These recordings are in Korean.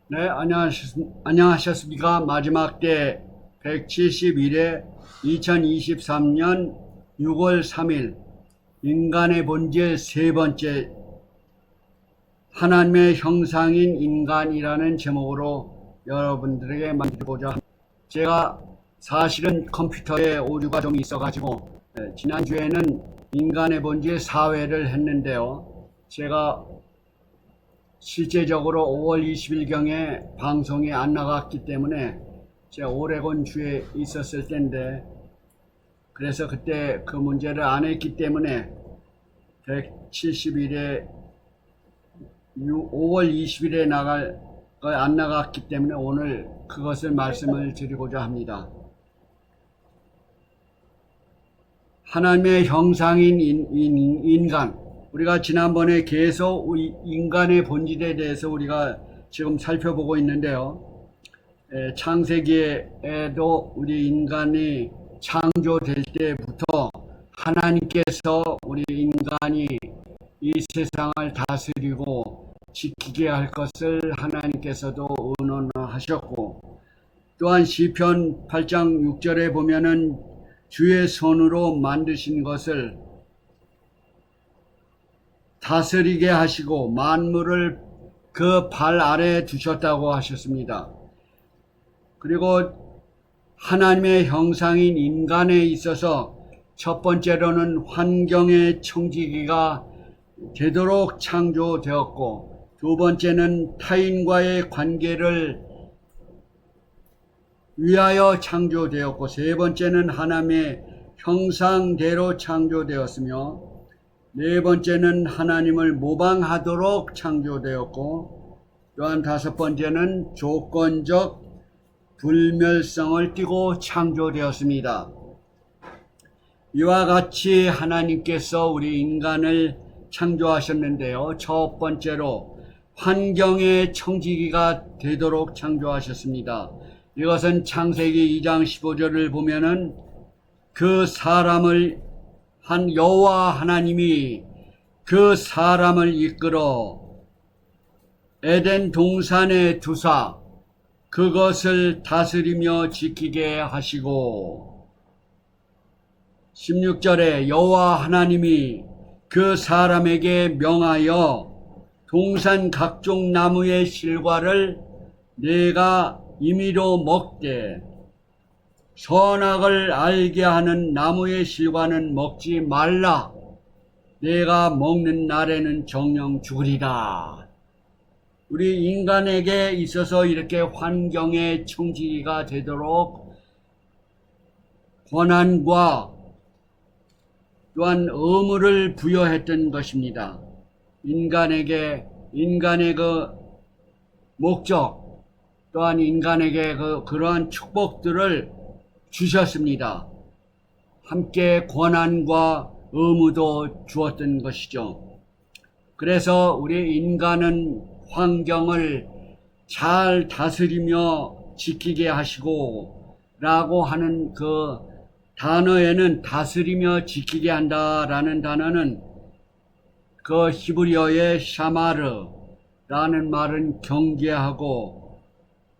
네, 안녕하셨습니까? 마지막 때 171회 2023년 6월 3일 인간의 본질 세 번째 하나님의 형상인 인간이라는 제목으로 여러분들에게 만들고자 합니다. 제가 사실은 컴퓨터에 오류가 좀 있어가지고 지난주에는 인간의 본질 4회를 했는데요. 제가 실제적으로 5월 20일경에 방송이 안 나갔기 때문에 제가 오레곤 주에 있었을 때인데, 그래서 그때 그 문제를 안 했기 때문에 171에 5월 20일에 안 나갔기 때문에 오늘 그것을 말씀을 드리고자 합니다. 하나님의 형상인 인간, 우리가 지난번에 계속 인간의 본질에 대해서 우리가 지금 살펴보고 있는데요. 창세기에도 우리 인간이 창조될 때부터 하나님께서 우리 인간이 이 세상을 다스리고 지키게 할 것을 하나님께서도 의논하셨고, 또한 시편 8장 6절에 보면은 주의 손으로 만드신 것을 다스리게 하시고 만물을 그 발 아래에 두셨다고 하셨습니다. 그리고 하나님의 형상인 인간에 있어서 첫 번째로는 환경의 청지기가 되도록 창조되었고, 두 번째는 타인과의 관계를 위하여 창조되었고, 세 번째는 하나님의 형상대로 창조되었으며, 네 번째는 하나님을 모방하도록 창조되었고, 또한 다섯 번째는 조건적 불멸성을 띠고 창조되었습니다. 이와 같이 하나님께서 우리 인간을 창조하셨는데요. 첫 번째로 환경의 청지기가 되도록 창조하셨습니다. 이것은 창세기 2장 15절을 보면은 그 사람을 한 여호와 하나님이 그 사람을 이끌어 에덴 동산에 두사 그것을 다스리며 지키게 하시고, 16절에 여호와 하나님이 그 사람에게 명하여 동산 각종 나무의 실과를 내가 임의로 먹되 선악을 알게 하는 나무의 실과는 먹지 말라. 내가 먹는 날에는 정녕 죽으리라. 우리 인간에게 있어서 이렇게 환경의 청지기가 되도록 권한과 또한 의무를 부여했던 것입니다. 인간의 그 목적, 또한 인간에게 그러한 축복들을 주셨습니다. 함께 권한과 의무도 주었던 것이죠. 그래서 우리 인간은 환경을 잘 다스리며 지키게 하시고 라고 하는 그 단어에는, 다스리며 지키게 한다라는 단어는 그 히브리어의 샤마르라는 말은 경계하고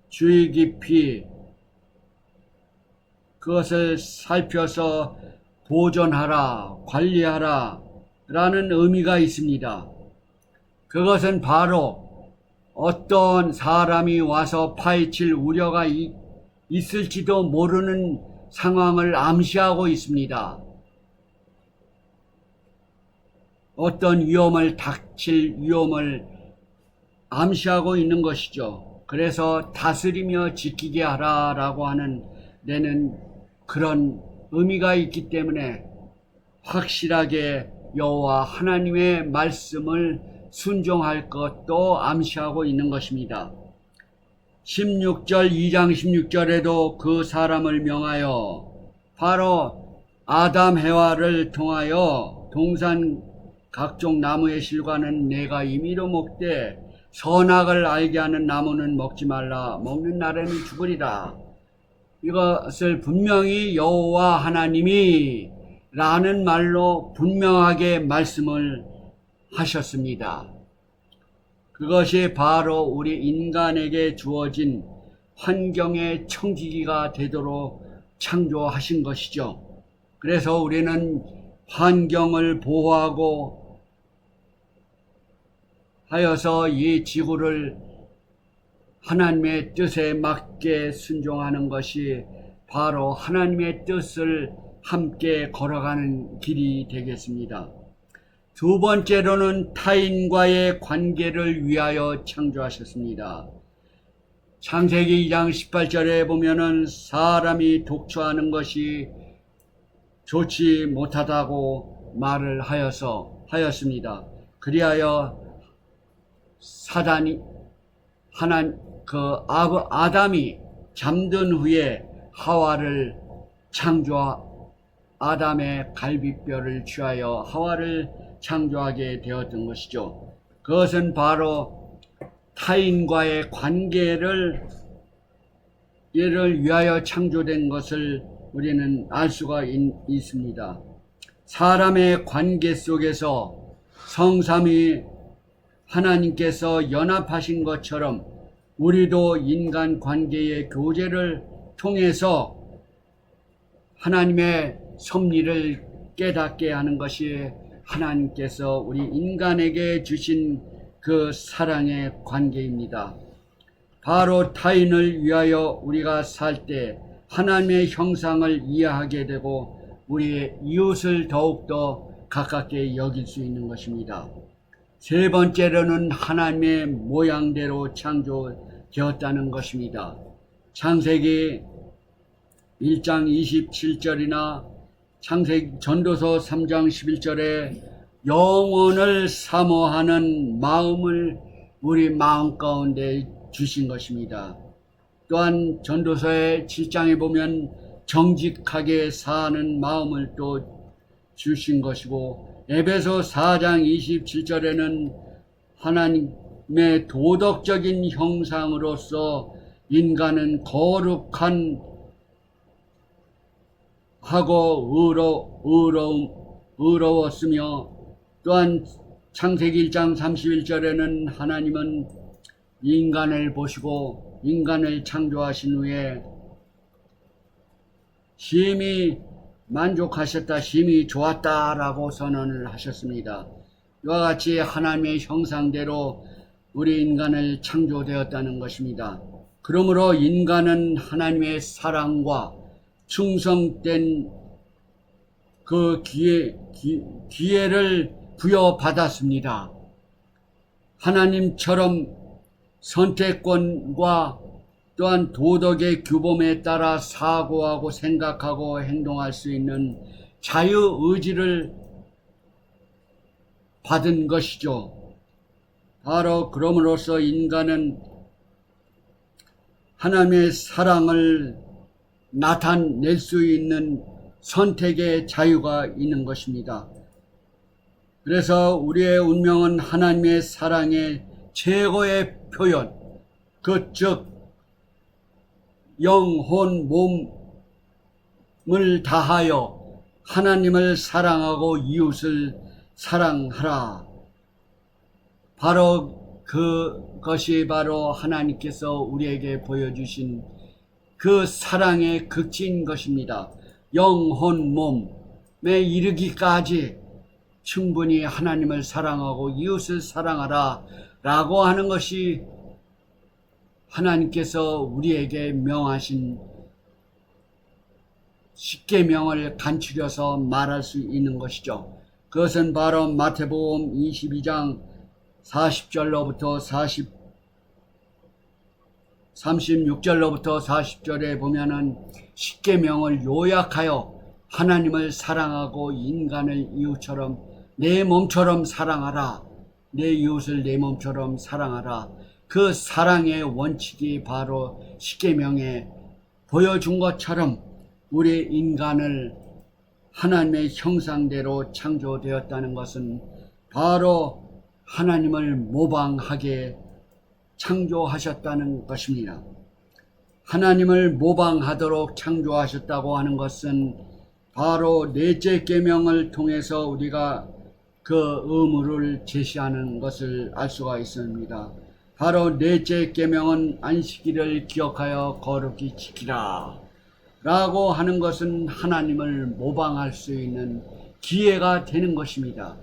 주의 깊이 그것을 살펴서 보존하라, 관리하라 라는 의미가 있습니다. 그것은 바로 어떤 사람이 와서 파헤칠 우려가 있을지도 모르는 상황을 암시하고 있습니다. 어떤 닥칠 위험을 암시하고 있는 것이죠. 그래서 다스리며 지키게 하라라고 하는 데는 그런 의미가 있기 때문에 확실하게 여호와 하나님의 말씀을 순종할 것도 암시하고 있는 것입니다. 16절 2장 16절에도 그 사람을 명하여 바로 아담 해와를 통하여 동산 각종 나무의 실과는 내가 임의로 먹되 선악을 알게 하는 나무는 먹지 말라. 먹는 날에는 죽으리라. 이것을 분명히 여호와 하나님이 라는 말로 분명하게 말씀을 하셨습니다. 그것이 바로 우리 인간에게 주어진 환경의 청지기가 되도록 창조하신 것이죠. 그래서 우리는 환경을 보호하고 하여서 이 지구를 하나님의 뜻에 맞게 순종하는 것이 바로 하나님의 뜻을 함께 걸어가는 길이 되겠습니다. 두 번째로는 타인과의 관계를 위하여 창조하셨습니다. 창세기 2장 18절에 보면은 사람이 독초하는 것이 좋지 못하다고 말을 하였습니다. 그리하여 아담이 잠든 후에 하와를 아담의 갈비뼈를 취하여 하와를 창조하게 되었던 것이죠. 그것은 바로 타인과의 관계를 위하여 창조된 것을 우리는 알 수가 있습니다. 사람의 관계 속에서 성삼위 하나님께서 연합하신 것처럼 우리도 인간 관계의 교제를 통해서 하나님의 섭리를 깨닫게 하는 것이 하나님께서 우리 인간에게 주신 그 사랑의 관계입니다. 바로 타인을 위하여 우리가 살 때 하나님의 형상을 이해하게 되고 우리의 이웃을 더욱더 가깝게 여길 수 있는 것입니다. 세 번째로는 하나님의 모양대로 창조되었다는 것입니다. 창세기 1장 27절이나 전도서 3장 11절에 영혼을 사모하는 마음을 우리 마음 가운데 주신 것입니다. 또한 전도서의 7장에 보면 정직하게 사는 마음을 또 주신 것이고, 에베소 4장 27절에는 하나님의 도덕적인 형상으로서 인간은 거룩한 하고 의로웠으며, 또한 창세기 1장 31절에는 하나님은 인간을 보시고 인간을 창조하신 후에 심히 만족하셨다, 심히 좋았다라고 선언을 하셨습니다. 이와 같이 하나님의 형상대로 우리 인간을 창조되었다는 것입니다. 그러므로 인간은 하나님의 사랑과 충성된 그 기회를 부여받았습니다. 하나님처럼 선택권과 또한 도덕의 규범에 따라 사고하고 생각하고 행동할 수 있는 자유의지를 받은 것이죠. 바로 그럼으로써 인간은 하나님의 사랑을 나타낼 수 있는 선택의 자유가 있는 것입니다. 그래서 우리의 운명은 하나님의 사랑의 최고의 표현, 즉 영혼, 몸을 다하여 하나님을 사랑하고 이웃을 사랑하라. 바로 그것이 바로 하나님께서 우리에게 보여주신 그 사랑의 극치인 것입니다. 영혼, 몸에 이르기까지 충분히 하나님을 사랑하고 이웃을 사랑하라 라고 하는 것이 하나님께서 우리에게 명하신 십계명을 간추려서 말할 수 있는 것이죠. 그것은 바로 마태복음 22장 40절로부터 36절로부터 40절에 보면은 십계명을 요약하여 하나님을 사랑하고 인간을 이웃처럼 내 몸처럼 사랑하라, 내 이웃을 내 몸처럼 사랑하라. 그 사랑의 원칙이 바로 십계명에 보여준 것처럼 우리 인간을 하나님의 형상대로 창조되었다는 것은 바로 하나님을 모방하게 창조하셨다는 것입니다. 하나님을 모방하도록 창조하셨다고 하는 것은 바로 넷째 계명을 통해서 우리가 그 의무를 제시하는 것을 알 수가 있습니다. 바로 넷째 계명은 안식일을 기억하여 거룩히 지키라 라고 하는 것은 하나님을 모방할 수 있는 기회가 되는 것입니다.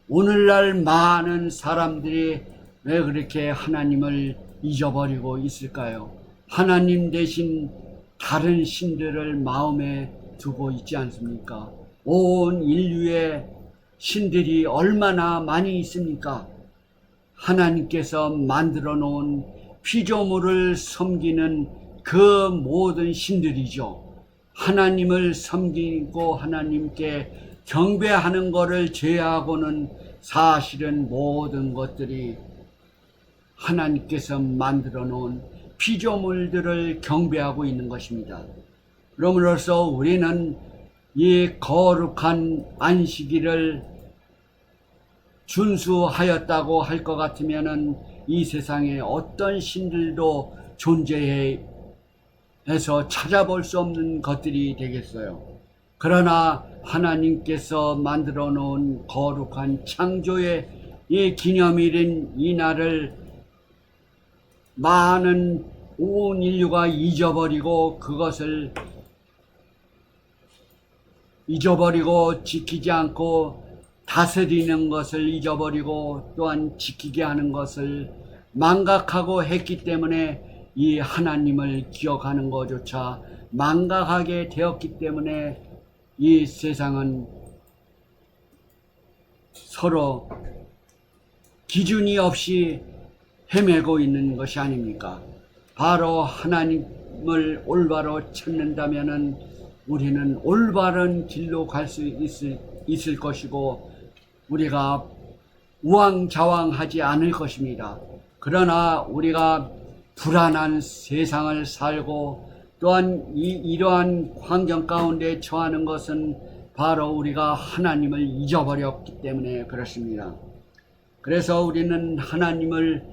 오늘날 많은 사람들이 왜 그렇게 하나님을 잊어버리고 있을까요? 하나님 대신 다른 신들을 마음에 두고 있지 않습니까? 온 인류의 신들이 얼마나 많이 있습니까? 하나님께서 만들어 놓은 피조물을 섬기는 그 모든 신들이죠. 하나님을 섬기고 하나님께 경배하는 것을 제외하고는 사실은 모든 것들이 하나님께서 만들어 놓은 피조물들을 경배하고 있는 것입니다. 그러므로서 우리는 이 거룩한 안식일을 준수하였다고 할 것 같으면은 이 세상에 어떤 신들도 존재해서 찾아볼 수 없는 것들이 되겠어요. 그러나 하나님께서 만들어 놓은 거룩한 창조의 이 기념일인 이 날을 많은 온 인류가 잊어버리고 그것을 잊어버리고 지키지 않고 다스리는 것을 잊어버리고 또한 지키게 하는 것을 망각하고 했기 때문에 이 하나님을 기억하는 것조차 망각하게 되었기 때문에 이 세상은 서로 기준이 없이 헤매고 있는 것이 아닙니까? 바로 하나님을 올바로 찾는다면은 우리는 올바른 길로 갈 수 있을 것이고 우리가 우왕좌왕하지 않을 것입니다. 그러나 우리가 불안한 세상을 살고 또한 이러한 환경 가운데 처하는 것은 바로 우리가 하나님을 잊어버렸기 때문에 그렇습니다. 그래서 우리는 하나님을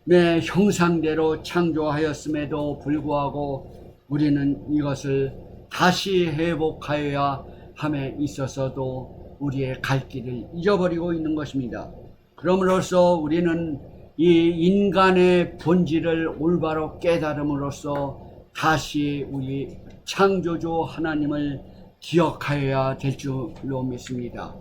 내 형상대로 창조하였음에도 불구하고 우리는 이것을 다시 회복하여야 함에 있어서도 우리의 갈 길을 잊어버리고 있는 것입니다. 그러므로서 우리는 이 인간의 본질을 올바로 깨달음으로써 다시 우리 창조주 하나님을 기억하여야 될 줄로 믿습니다.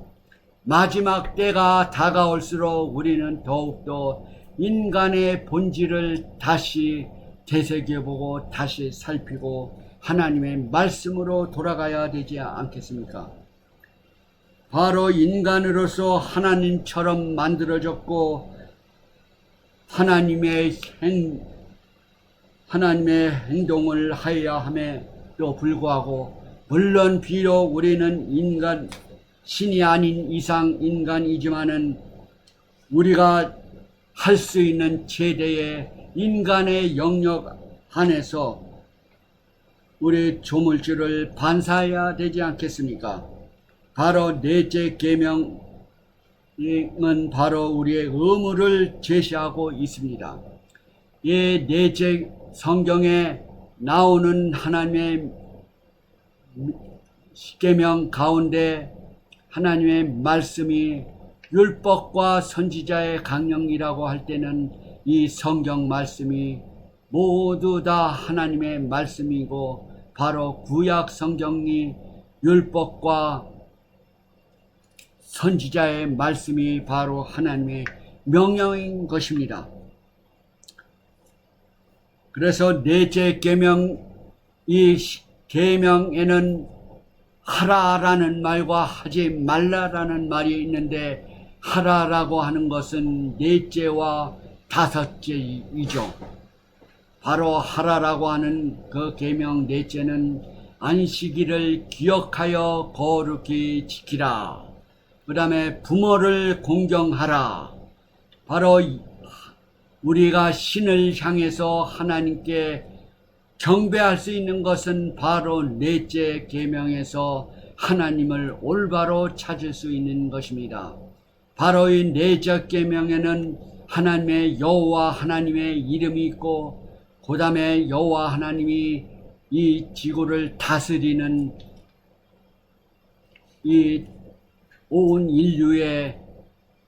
마지막 때가 다가올수록 우리는 더욱더 인간의 본질을 다시 되새겨보고 다시 살피고 하나님의 말씀으로 돌아가야 되지 않겠습니까? 바로 인간으로서 하나님처럼 만들어졌고 하나님의 행동을 하여야 함에도 불구하고 물론 비록 우리는 신이 아닌 이상 인간이지만은 우리가 할 수 있는 최대의 인간의 영역 안에서 우리 조물주를 반사해야 되지 않겠습니까? 바로 넷째 계명은 바로 우리의 의무를 제시하고 있습니다. 이 넷째 성경에 나오는 하나님의 십계명 가운데 하나님의 말씀이 율법과 선지자의 강령이라고 할 때는 이 성경 말씀이 모두 다 하나님의 말씀이고 바로 구약 성경이 율법과 선지자의 말씀이 바로 하나님의 명령인 것입니다. 그래서 넷째 계명, 이 계명에는 하라라는 말과 하지 말라라는 말이 있는데 하라라고 하는 것은 넷째와 다섯째이죠. 바로 하라라고 하는 그 계명 넷째는 안식일을 기억하여 거룩히 지키라. 그 다음에 부모를 공경하라. 바로 우리가 신을 향해서 하나님께 경배할 수 있는 것은 바로 넷째 계명에서 하나님을 올바로 찾을 수 있는 것입니다. 바로 이 넷째 계명에는 하나님의 여호와 하나님의 이름이 있고 그 다음에 여호와 하나님이 이 지구를 다스리는 이 온 인류의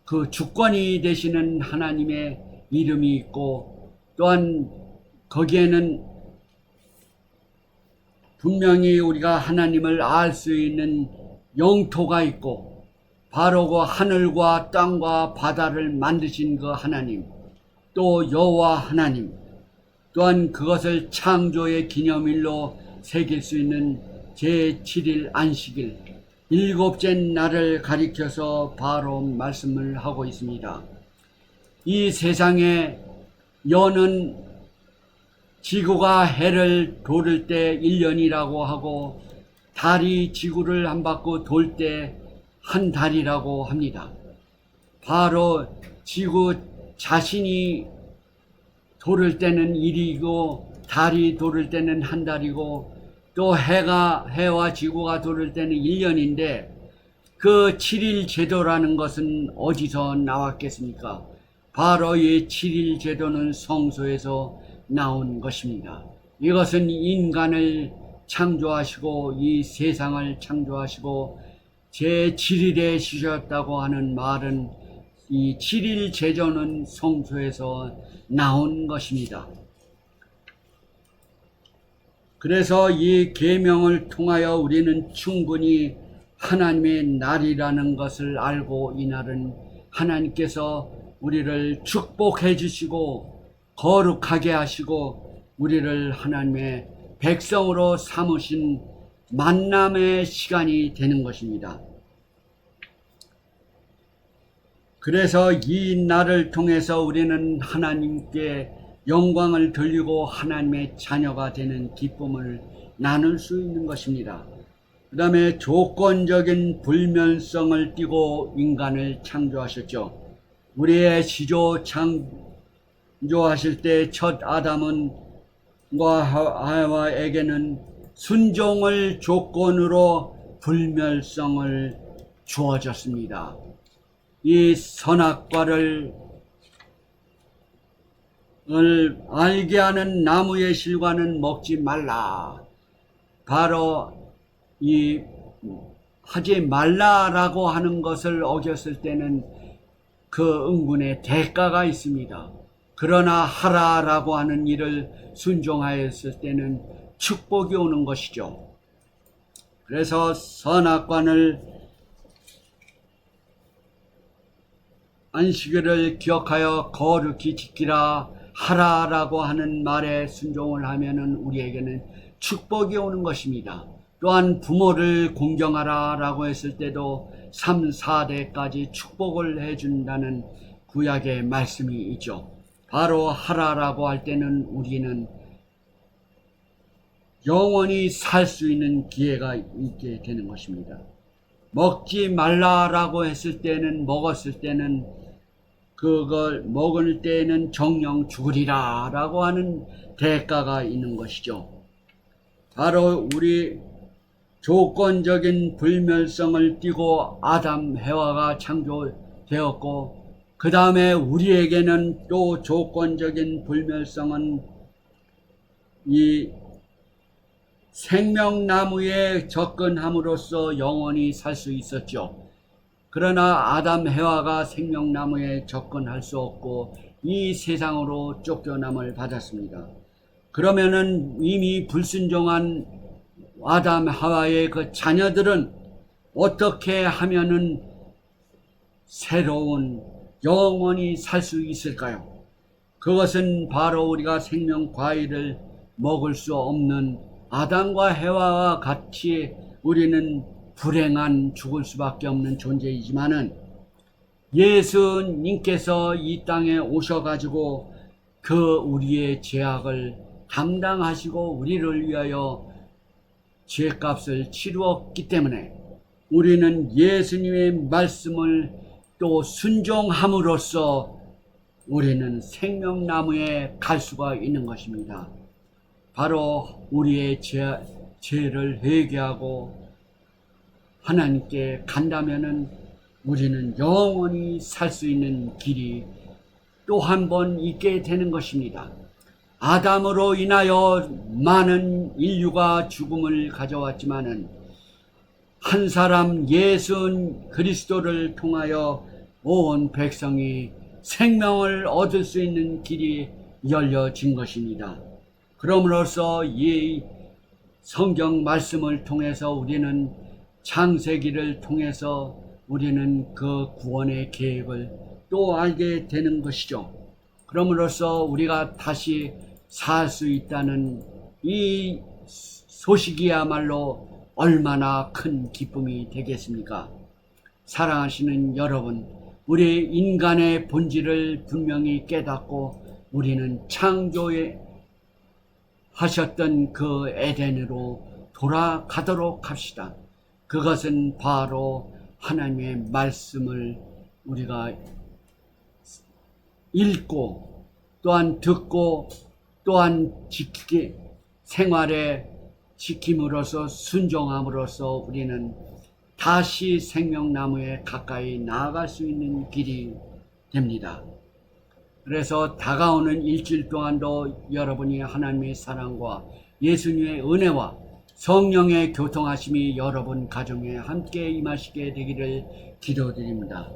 그 주권이 되시는 하나님의 이름이 있고, 또한 거기에는 분명히 우리가 하나님을 알 수 있는 영토가 있고, 바로 그 하늘과 땅과 바다를 만드신 그 하나님, 또 여호와 하나님, 또한 그것을 창조의 기념일로 새길 수 있는 제7일 안식일, 일곱째 날을 가리켜서 바로 말씀을 하고 있습니다. 이 세상에 여는 지구가 해를 돌을 때 1년이라고 하고, 달이 지구를 한 바퀴 돌 때 한 달이라고 합니다. 바로 지구 자신이 돌을 때는 1이고, 달이 돌을 때는 한 달이고, 또 해와 지구가 돌을 때는 1년인데, 그 7일 제도라는 것은 어디서 나왔겠습니까? 바로 이 7일 제도는 성소에서 나온 것입니다. 이것은 인간을 창조하시고 이 세상을 창조하시고 제7일에 쉬셨다고 하는 말은, 이 7일 제도는 성소에서 나온 것입니다. 그래서 이 계명을 통하여 우리는 충분히 하나님의 날이라는 것을 알고, 이 날은 하나님께서 우리를 축복해 주시고 거룩하게 하시고 우리를 하나님의 백성으로 삼으신 만남의 시간이 되는 것입니다. 그래서 이 날을 통해서 우리는 하나님께 영광을 돌리고 하나님의 자녀가 되는 기쁨을 나눌 수 있는 것입니다. 그 다음에 조건적인 불면성을 띠고 인간을 창조하셨죠. 우리의 시조 창조하실 때 첫 아담과 하와에게는 순종을 조건으로 불멸성을 주어졌습니다. 이 선악과를 알게 하는 나무의 실과는 먹지 말라. 바로 이 하지 말라라고 하는 것을 어겼을 때는 그 응분의 대가가 있습니다. 그러나 하라라고 하는 일을 순종하였을 때는 축복이 오는 것이죠. 그래서 선악과를 안식일을 기억하여 거룩히 지키라 하라라고 하는 말에 순종을 하면은 우리에게는 축복이 오는 것입니다. 또한 부모를 공경하라라고 했을 때도 3, 4대까지 축복을 해준다는 구약의 말씀이 있죠. 바로 하라라고 할 때는 우리는 영원히 살 수 있는 기회가 있게 되는 것입니다. 먹지 말라라고 했을 때는, 먹었을 때는, 그걸 먹을 때에는 정령 죽으리라 라고 하는 대가가 있는 것이죠. 바로 우리 조건적인 불멸성을 띠고 아담 해와가 창조되었고, 그 다음에 우리에게는 또 조건적인 불멸성은 이 생명나무에 접근함으로써 영원히 살 수 있었죠. 그러나 아담 해와가 생명나무에 접근할 수 없고 이 세상으로 쫓겨남을 받았습니다. 그러면은 이미 불순종한 아담 하와의 그 자녀들은 어떻게 하면은 새로운 영원히 살 수 있을까요? 그것은 바로 우리가 생명 과일을 먹을 수 없는 아담과 해와와 같이 우리는 불행한 죽을 수밖에 없는 존재이지만은, 예수님께서 이 땅에 오셔가지고 그 우리의 죄악을 감당하시고 우리를 위하여 죄값을 치루었기 때문에 우리는 예수님의 말씀을 또 순종함으로써 우리는 생명나무에 갈 수가 있는 것입니다. 바로 우리의 죄를 회개하고 하나님께 간다면은 우리는 영원히 살 수 있는 길이 또 한 번 있게 되는 것입니다. 아담으로 인하여 많은 인류가 죽음을 가져왔지만은 한 사람 예수 그리스도를 통하여 온 백성이 생명을 얻을 수 있는 길이 열려진 것입니다. 그럼으로써 이 성경 말씀을 통해서 우리는 창세기를 통해서 우리는 그 구원의 계획을 또 알게 되는 것이죠. 그럼으로써 우리가 다시 살 수 있다는 이 소식이야말로 얼마나 큰 기쁨이 되겠습니까? 사랑하시는 여러분, 우리 인간의 본질을 분명히 깨닫고 우리는 창조에 하셨던 그 에덴으로 돌아가도록 합시다. 그것은 바로 하나님의 말씀을 우리가 읽고 또한 듣고 또한 지키기 생활에 지킴으로써 순종함으로써 우리는 다시 생명나무에 가까이 나아갈 수 있는 길이 됩니다. 그래서 다가오는 일주일 동안도 여러분이 하나님의 사랑과 예수님의 은혜와 성령의 교통하심이 여러분 가정에 함께 임하시게 되기를 기도드립니다.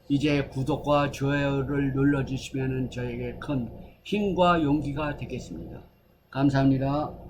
이제 구독과 좋아요를 눌러주시면 저에게 큰 힘과 용기가 되겠습니다. 감사합니다.